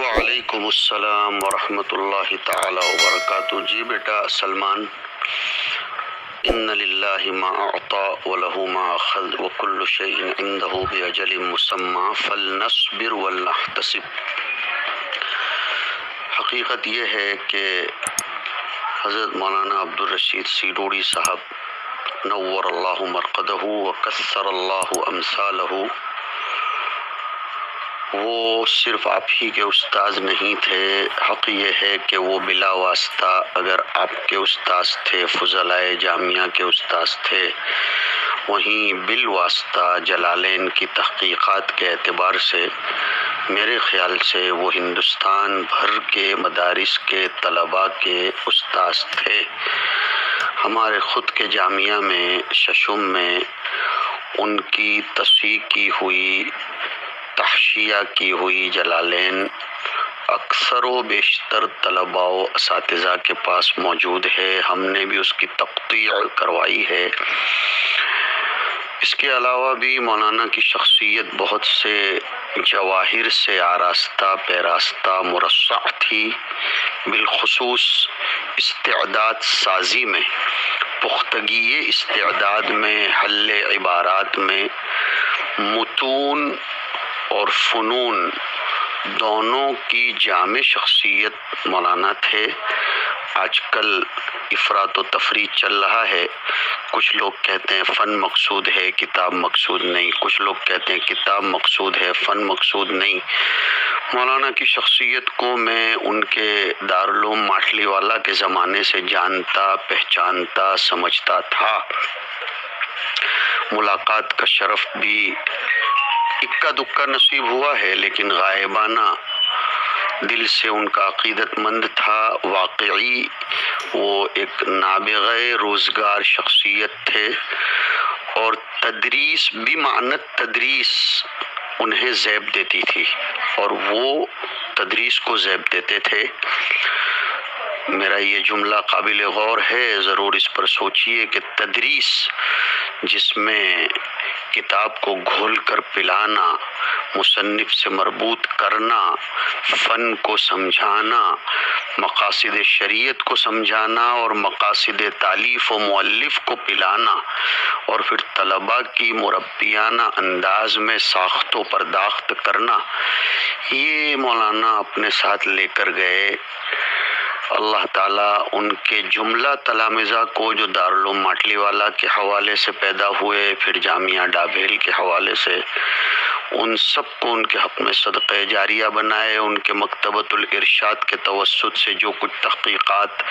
وعلیکم السلام ورحمۃ اللہ تعالی وبرکاتہ۔ جی بیٹا سلمان، ان للہ ما اعطى وله ما اخذ وكل شيء عنده باجل مسمى فلنصبر ولنحتسب۔ حقیقت یہ ہے کہ حضرت مولانا عبدالرشید سیروڑی صاحب نور اللہ مرقدہ وکثر اللہ امثالہ، وہ صرف آپ ہی کے استاذ نہیں تھے، حق یہ ہے کہ وہ بلا واسطہ اگر آپ کے استاذ تھے، فضلائے جامعہ کے استاذ تھے، وہیں بالواسطہ جلالین کی تحقیقات کے اعتبار سے میرے خیال سے وہ ہندوستان بھر کے مدارس کے طلباء کے استاذ تھے۔ ہمارے خود کے جامعہ میں ششم میں ان کی تصحیح کی ہوئی، تحشیہ کی ہوئی جلالین اکثر و بیشتر طلباء و اساتذہ کے پاس موجود ہے، ہم نے بھی اس کی تقطیع کروائی ہے۔ اس کے علاوہ بھی مولانا کی شخصیت بہت سے جواہر سے آراستہ پیراستہ مرصع تھی، بالخصوص استعداد سازی میں، پختگی استعداد میں، حل عبارات میں، متون اور فنون دونوں کی جامع شخصیت مولانا تھے۔ آج کل افراط و تفریط چل رہا ہے، کچھ لوگ کہتے ہیں فن مقصود ہے کتاب مقصود نہیں، کچھ لوگ کہتے ہیں کتاب مقصود ہے فن مقصود نہیں۔ مولانا کی شخصیت کو میں ان کے دارالعلوم ماٹلی والا کے زمانے سے جانتا پہچانتا سمجھتا تھا۔ ملاقات کا شرف بھی اکا دکا نصیب ہوا ہے، لیکن غائبانہ دل سے ان کا عقیدت مند تھا۔ واقعی وہ ایک نابغہ روزگار شخصیت تھے، اور تدریس بھی معنت تدریس انہیں زیب دیتی تھی، اور وہ تدریس کو زیب دیتے تھے۔ میرا یہ جملہ قابل غور ہے، ضرور اس پر سوچئے کہ تدریس جس میں کتاب کو گھول کر پلانا، مصنف سے مربوط کرنا، فن کو سمجھانا، مقاصد شریعت کو سمجھانا اور مقاصد تالیف و مؤلف کو پلانا، اور پھر طلباء کی مربیانہ انداز میں ساخت و پرداخت کرنا، یہ مولانا اپنے ساتھ لے کر گئے۔ اللہ تعالیٰ ان کے جملہ تلامذہ کو جو دارالعلوم ماٹلی والا کے حوالے سے پیدا ہوئے، پھر جامعہ ڈابھیل کے حوالے سے، ان سب کو ان کے حق میں صدقہ جاریہ بنائے۔ ان کے مکتبۃ الارشاد کے توسط سے جو کچھ تحقیقات،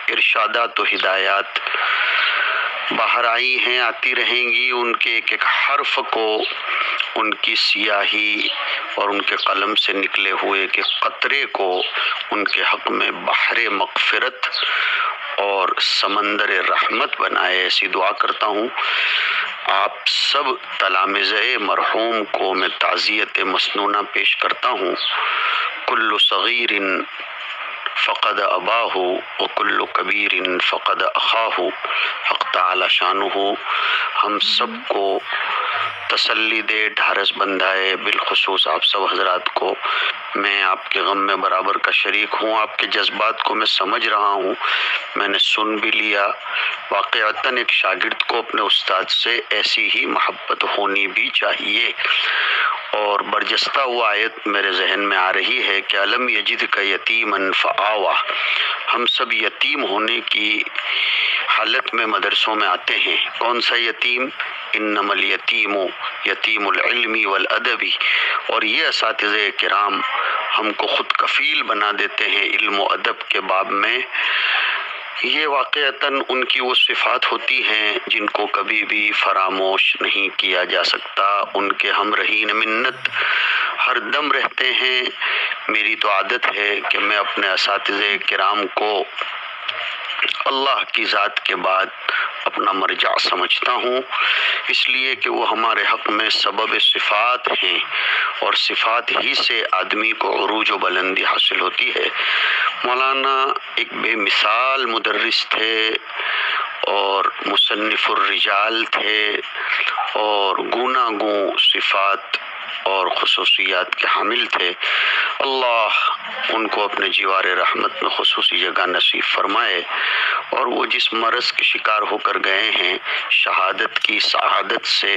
ارشادات و ہدایات باہر آئی ہیں، آتی رہیں گی، ان کے ایک ایک حرف کو، ان کی سیاہی اور ان کے قلم سے نکلے ہوئے کے قطرے کو ان کے حق میں بحر مغفرت اور سمندر رحمت بنائے، ایسی دعا کرتا ہوں۔ آپ سب تلامذہ مرحوم کو میں تعزیت مسنونہ پیش کرتا ہوں۔ کل صغیر فقد اباہ وکل کبیر فقد اخاہ، حق تعالی شانہ ہم سب کو تسلی دے، ڈھارس بندھائے، بالخصوص آپ سب حضرات کو۔ میں آپ کے غم میں برابر کا شریک ہوں، آپ کے جذبات کو میں سمجھ رہا ہوں، میں نے سن بھی لیا۔ واقعتاً ایک شاگرد کو اپنے استاد سے ایسی ہی محبت ہونی بھی چاہیے، اور برجستہ وہ آیت میرے ذہن میں آ رہی ہے کہ الم یجدک یتیما فآویٰ، ہم سب یتیم ہونے کی حالت میں مدرسوں میں آتے ہیں۔ کون سا یتیم؟ انما الیتیم یتیم العلم والادب، اور یہ اساتذہ کرام ہم کو خود کفیل بنا دیتے ہیں علم و ادب کے باب میں۔ یہ واقعتاً ان کی وہ صفات ہوتی ہیں جن کو کبھی بھی فراموش نہیں کیا جا سکتا۔ ان کے ہم رہین منت ہر دم رہتے ہیں۔ میری تو عادت ہے کہ میں اپنے اساتذہ کرام کو اللہ کی ذات کے بعد اپنا مرجع سمجھتا ہوں، اس لیے کہ وہ ہمارے حق میں سبب صفات ہیں، اور صفات ہی سے آدمی کو عروج و بلندی حاصل ہوتی ہے۔ مولانا ایک بے مثال مدرس تھے، اور مصنف الرجال تھے، اور گوناگوں صفات اور خصوصیات کے حامل تھے۔ اللہ ان کو اپنے جوار رحمت میں خصوصی جگہ نصیب فرمائے، اور وہ جس مرض کے شکار ہو کر گئے ہیں شہادت کی سعادت سے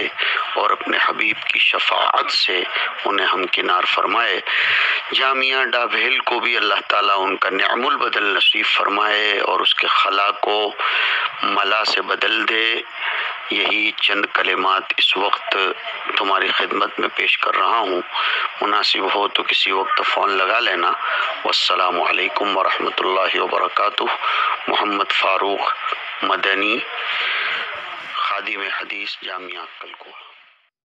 اور اپنے حبیب کی شفاعت سے انہیں ہمکنار فرمائے۔ جامعہ ڈابھیل کو بھی اللہ تعالیٰ ان کا نعم البدل نصیب فرمائے اور اس کے خلا کو ملا سے بدل دے۔ یہی چند کلمات اس وقت تمہاری خدمت میں پیش کر رہا ہوں، مناسب ہو تو کسی وقت فون لگا لینا۔ والسلام علیکم ورحمۃ اللہ وبرکاتہ۔ محمد فاروق مدنی، خادم حدیث، جامعہ کلکوہ۔